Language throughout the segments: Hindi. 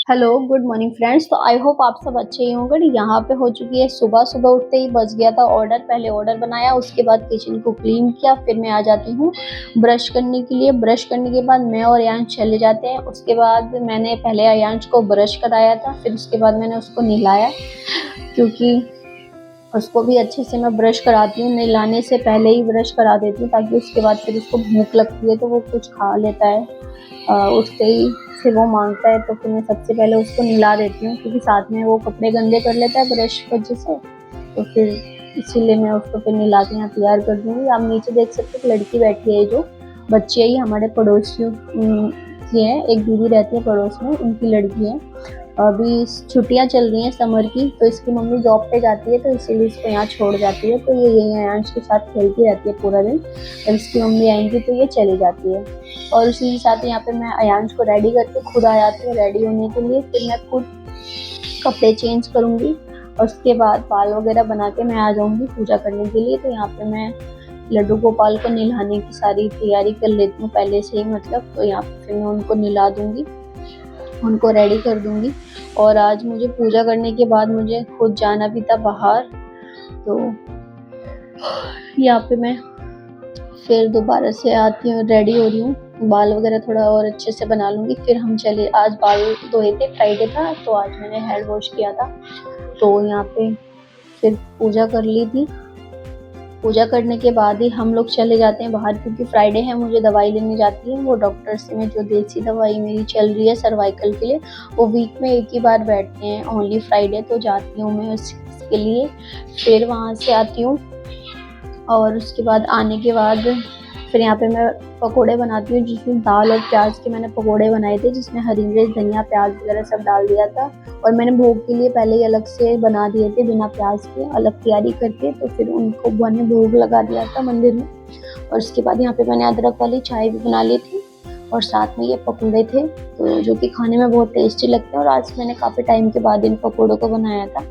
Hello good morning friends. तो आई होप आप सब अच्छे ही होंगे। यहाँ पे हो चुकी है सुबह। सुबह उठते ही बज गया था ऑर्डर। पहले ऑर्डर बनाया, उसके बाद किचन को क्लीन किया, फिर मैं आ जाती हूँ ब्रश करने के लिए। ब्रश करने के बाद मैं और अयांश चले जाते हैं। उसके बाद मैंने पहले अयांश को ब्रश कराया था, फिर उसके बाद मैंने उसको नहलाया, क्योंकि उसको भी अच्छे से मैं ब्रश कराती हूँ। नहलाने से पहले ही ब्रश करा देती हूँ, ताकि उसके बाद फिर उसको भूख लगती है तो वो कुछ खा लेता है। उठते ही फिर वो मांगता है, तो फिर मैं सबसे पहले उसको नहला देती हूँ, क्योंकि साथ में वो कपड़े गंदे कर लेता है ब्रश की वजह से। तो फिर इसीलिए मैं उसको फिर नहला के यहाँ तैयार कर दूँगी। आप नीचे देख सकते हो, लड़की बैठी है, जो बच्ची है, ये हमारे पड़ोसियों की है। एक दीदी रहती है पड़ोस में, उनकी लड़की है। अभी छुट्टियां चल रही हैं समर की, तो इसकी मम्मी जॉब पे जाती है, तो इसीलिए इसको यहाँ छोड़ जाती है। तो ये यही अयांश के साथ खेलती रहती है पूरा दिन। जब इसकी मम्मी आएंगी तो ये चली जाती है। और उसी के साथ यहाँ पे मैं अयांश को रेडी करके खुद आ जाती हूँ रेडी होने के लिए। फिर मैं खुद कपड़े चेंज करूँगी और उसके बाद बाल वगैरह बना के मैं आ जाऊँगी पूजा करने के लिए। तो यहाँ पे मैं लड्डू गोपाल को नहलाने की सारी तैयारी कर लेती हूँ पहले से ही, मतलब। तो यहाँ पे फिर मैं उनको नहला दूँगी, उनको रेडी कर दूँगी। और आज मुझे पूजा करने के बाद मुझे खुद जाना भी था बाहर। तो यहाँ पे मैं फिर दोबारा से आती हूँ, रेडी हो रही हूँ, बाल वगैरह थोड़ा और अच्छे से बना लूँगी। फिर हम चले। आज बाल धोए थे, फ्राइडे था, तो आज मैंने हेयर वॉश किया था। तो यहाँ पे फिर पूजा कर ली थी। पूजा करने के बाद ही हम लोग चले जाते हैं बाहर, क्योंकि फ्राइडे है, मुझे दवाई लेने जाती है। वो डॉक्टर से मैं जो देसी दवाई मेरी चल रही है सर्वाइकल के लिए, वो वीक में एक ही बार बैठते हैं, ओनली फ्राइडे। तो जाती हूँ मैं उसके लिए। फिर वहाँ से आती हूँ और उसके बाद आने के बाद फिर यहाँ पे मैं पकोड़े बनाती हूँ, जिसमें दाल और प्याज के मैंने पकोड़े बनाए थे, जिसमें हरी मिर्च, धनिया, प्याज वगैरह सब डाल दिया था। और मैंने भोग के लिए पहले ही अलग से बना दिए थे, बिना प्याज के, अलग तैयारी करके। तो फिर उनको मैंने भोग लगा दिया था मंदिर में। और उसके बाद यहाँ पे मैंने अदरक वाली चाय भी बना ली थी, और साथ में ये पकोड़े थे, तो जो कि खाने में बहुत टेस्टी लगते हैं। और आज मैंने काफ़ी टाइम के बाद इन पकोड़ों को बनाया था,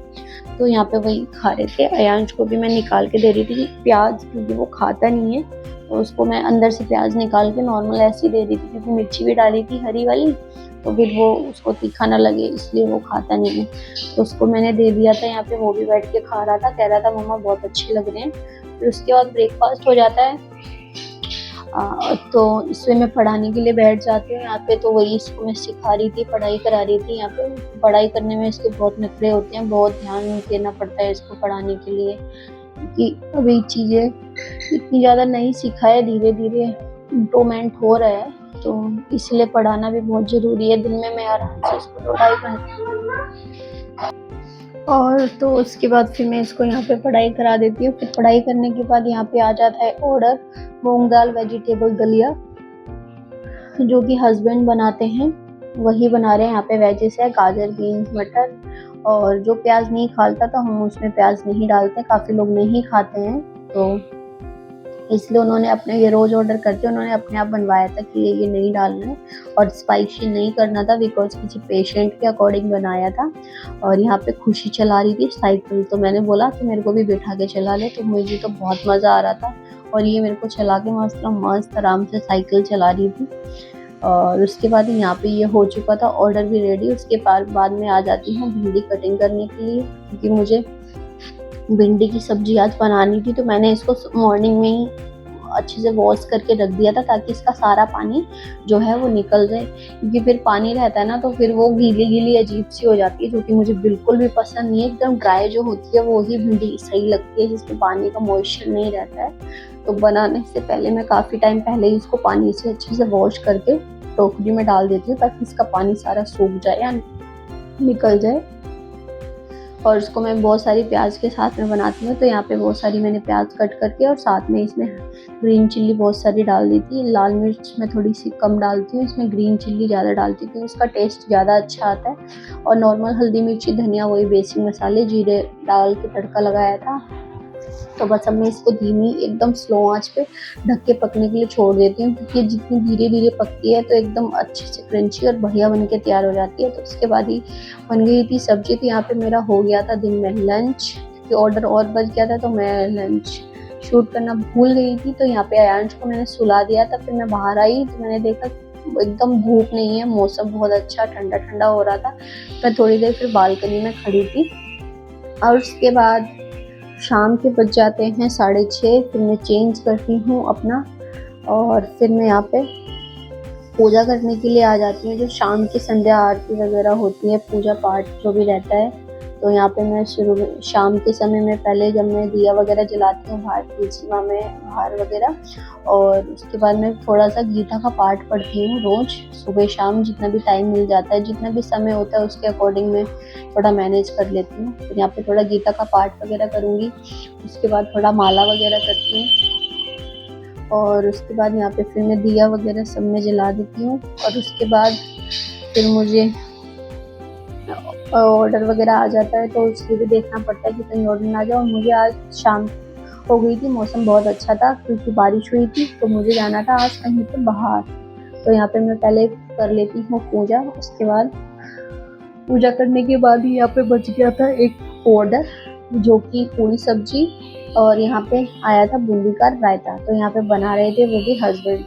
तो यहाँ पे वही खा रहे थे। अयांश को भी मैं निकाल के दे रही थी प्याज, क्योंकि वो खाता नहीं है, तो उसको मैं अंदर से प्याज निकाल के नॉर्मल ऐसे ही दे रही थी, क्योंकि मिर्ची भी डाली थी हरी वाली, तो फिर वो उसको तीखा ना लगे, इसलिए वो खाता नहीं है। तो उसको मैंने दे दिया था। यहाँ पे वो भी बैठ के खा रहा था, कह रहा था मम्मा बहुत अच्छे लग रहे हैं। फिर उसके बाद ब्रेकफास्ट हो जाता है। तो इसमें मैं पढ़ाने के लिए बैठ जाती हूँ यहाँ पे। तो वही इसको मैं सिखा रही थी, पढ़ाई करा रही थी। यहाँ पे पढ़ाई करने में इसके बहुत नखरे होते हैं, बहुत ध्यान देना पड़ता है इसको पढ़ाने के लिए, क्योंकि अभी चीज़ें इतनी ज़्यादा नहीं सीखा है, धीरे धीरे इम्प्रूवमेंट हो रहा है। तो इसलिए पढ़ाना भी बहुत ज़रूरी है। दिन में मैं आराम से इसको पढ़ाई करती हूँ, और तो उसके बाद फिर मैं इसको यहाँ पे पढ़ाई करा देती हूँ। फिर पढ़ाई करने के बाद यहाँ पे आ जाता है ऑर्डर मूंग दाल वेजिटेबल दलिया, जो कि हस्बैंड बनाते हैं, वही बना रहे हैं। यहाँ पे वेजेस है, गाजर, बीन्स, मटर। और जो प्याज नहीं खाता था, हम उसमें प्याज नहीं डालते, काफ़ी लोग नहीं खाते हैं, तो इसलिए उन्होंने अपने, ये रोज ऑर्डर करते, उन्होंने अपने आप बनवाया था कि ये नहीं डालना है और स्पाइसी नहीं करना था, बिकॉज किसी पेशेंट के अकॉर्डिंग बनाया था। और यहाँ पे खुशी चला रही थी साइकिल, तो मैंने बोला कि मेरे को भी बैठा के चला ले, तो मुझे तो बहुत मज़ा आ रहा था। और ये मेरे को चला के मस्त आराम से साइकिल चला रही थी। और उसके बाद यहाँ पे ये हो चुका था, ऑर्डर भी रेडी। उसके बाद में आ जाती हूँ भिंडी कटिंग करने के लिए, क्योंकि मुझे भिंडी की सब्जी आज बनानी थी। तो मैंने इसको मॉर्निंग में ही अच्छे से वॉश करके रख दिया था, ताकि इसका सारा पानी जो है वो निकल जाए, क्योंकि फिर पानी रहता है ना, तो फिर वो गीली गीली अजीब सी हो जाती है, जो कि मुझे बिल्कुल भी पसंद नहीं है। एकदम ड्राई जो होती है वो ही भिंडी सही लगती है, जिसमें पानी का मॉइस्चर नहीं रहता है। तो बनाने से पहले मैं काफ़ी टाइम पहले ही इसको पानी से अच्छे से वॉश करके टोकरी में डाल देती हूँ, ताकि इसका पानी सारा सूख जाए या निकल जाए। और उसको मैं बहुत सारी प्याज के साथ में बनाती हूँ। तो यहाँ पे बहुत सारी मैंने प्याज कट करके, और साथ में इसमें ग्रीन चिल्ली बहुत सारी डाल दी थी। लाल मिर्च मैं थोड़ी सी कम डालती हूँ, इसमें ग्रीन चिल्ली ज़्यादा डालती हूँ, क्योंकि इसका टेस्ट ज़्यादा अच्छा आता है। और नॉर्मल हल्दी, मिर्ची, धनिया, वही बेसिक मसाले, जीरे डाल के तड़का लगाया था। तो बस अब मैं इसको धीमी एकदम स्लो आंच पे ढक के पकने के लिए छोड़ देती हूँ, क्योंकि जितनी धीरे धीरे पकती है तो एकदम अच्छे से क्रंची और बढ़िया बन के तैयार हो जाती है। तो उसके बाद ही बन गई थी सब्जी। तो यहाँ पे मेरा हो गया था दिन में लंच, क्योंकि ऑर्डर और बच गया था, तो मैं लंच शूट करना भूल गई थी। तो यहाँ पे अयांश को मैंने सुला दिया था। फिर मैं बाहर आई तो मैंने देखा एकदम धूप नहीं है, मौसम बहुत अच्छा ठंडा ठंडा हो रहा था। मैं थोड़ी देर फिर बालकनी में खड़ी थी और उसके बाद शाम के बज जाते हैं 6:30। फिर मैं चेंज करती हूँ अपना और फिर मैं यहाँ पे पूजा करने के लिए आ जाती हूँ। जो शाम की संध्या आरती वगैरह होती है, पूजा पाठ जो भी रहता है, तो यहाँ पे मैं शुरू में शाम के समय में पहले जब मैं दिया वगैरह जलाती हूँ बाहर तुलसी में बाहर वगैरह, और उसके बाद मैं थोड़ा सा गीता का पाठ पढ़ती हूँ रोज सुबह शाम, जितना भी टाइम मिल जाता है, जितना भी समय होता है उसके अकॉर्डिंग मैं थोड़ा मैनेज कर लेती हूँ। फिर यहाँ पे थोड़ा गीता का पाठ वगैरह करूँगी, उसके बाद थोड़ा माला वगैरह करती हूँ और उसके बाद यहाँ पे फिर मैं दिया वगैरह सब में जला देती हूँ। और उसके बाद फिर मुझे ऑर्डर वगैरह आ जाता है, तो उसके भी देखना पड़ता है कि कहीं ऑर्डर ना जाए। और मुझे आज शाम हो गई थी, मौसम बहुत अच्छा था क्योंकि बारिश हुई थी, तो मुझे जाना था आज कहीं पे बाहर। तो यहाँ पे मैं पहले कर लेती हूँ पूजा, उसके बाद पूजा करने के बाद ही यहाँ पे बच गया था एक ऑर्डर, जो कि पूरी सब्जी और यहाँ पे आया था बूंदी का रायता। तो यहाँ पे बना रहे थे वो भी हस्बैंड,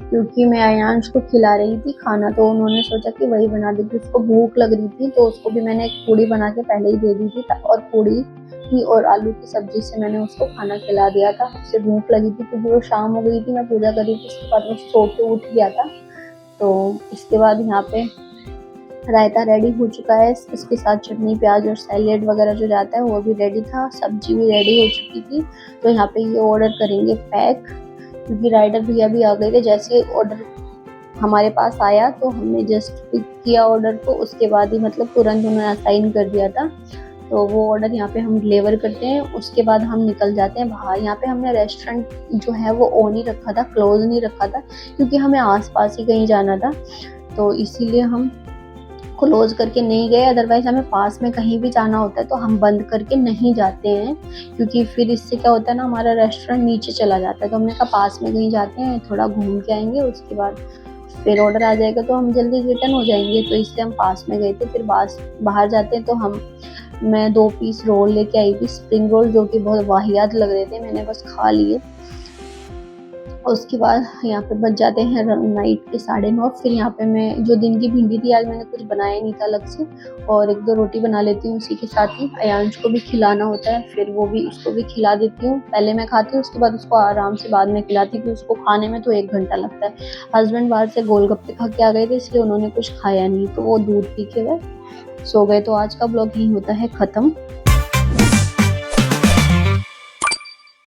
क्योंकि मैं अयांश को खिला रही थी खाना, तो उन्होंने सोचा कि वही बना देती। उसको भूख लग रही थी तो उसको भी मैंने एक पूड़ी बना के पहले ही दे दी थी, और पूड़ी ही और आलू की सब्जी से मैंने उसको खाना खिला दिया था। उससे भूख लगी थी क्योंकि वो शाम हो गई थी, मैं पूजा कर रही थी, उसके बाद वो सो के उठ गया था। तो इसके बाद यहाँ पे रायता रेडी हो चुका है, इसके साथ चटनी प्याज और सैलेड वगैरह जो जाता है वो भी रेडी था, सब्जी भी रेडी हो चुकी थी। तो यहाँ पे ये ऑर्डर करेंगे पैक, क्योंकि राइडर भैया भी आ गए थे। जैसे ऑर्डर हमारे पास आया तो हमने जस्ट पिक किया ऑर्डर को, उसके बाद ही मतलब तुरंत उन्होंने असाइन कर दिया था। तो वो ऑर्डर यहाँ पे हम डिलीवर करते हैं, उसके बाद हम निकल जाते हैं बाहर। यहाँ पे हमने रेस्टोरेंट जो है वो ऑन ही रखा था, क्लोज नहीं रखा था, क्योंकि हमें आसपास ही कहीं जाना था, तो इसीलिए हम क्लोज करके नहीं गए। अदरवाइज हमें पास में कहीं भी जाना होता है तो हम बंद करके नहीं जाते हैं, क्योंकि फिर इससे क्या होता है ना, हमारा रेस्टोरेंट नीचे चला जाता है। तो हमने कहा पास में कहीं जाते हैं, थोड़ा घूम के आएंगे, उसके बाद फिर ऑर्डर आ जाएगा तो हम जल्दी रिटर्न हो जाएंगे। तो इसलिए हम पास में गए थे। फिर बाहर जाते हैं तो मैं 2 पीस रोल लेके आई थी, स्प्रिंग रोल, जो कि बहुत वाहियात लग रहे थे, मैंने बस खा लिए। उसके बाद यहाँ पे बच जाते हैं नाइट के 9:30। फिर यहाँ पे मैं जो दिन की भिंडी थी, आज मैंने कुछ बनाया नहीं था अलग से, और 1-2 रोटी बना लेती हूँ उसी के साथ ही। अयांश को भी खिलाना होता है, फिर उसको भी खिला देती हूँ। पहले मैं खाती हूँ, उसके बाद उसको आराम से बाद में खिलाती हूँ, क्योंकि उसको खाने में तो 1 घंटा लगता है। हस्बैंड बाहर से गोलगप्पे खा के आ गए थे, इसलिए उन्होंने कुछ खाया नहीं, तो वो दूध पी के वह सो गए। तो आज का ब्लॉग यही होता है ख़त्म।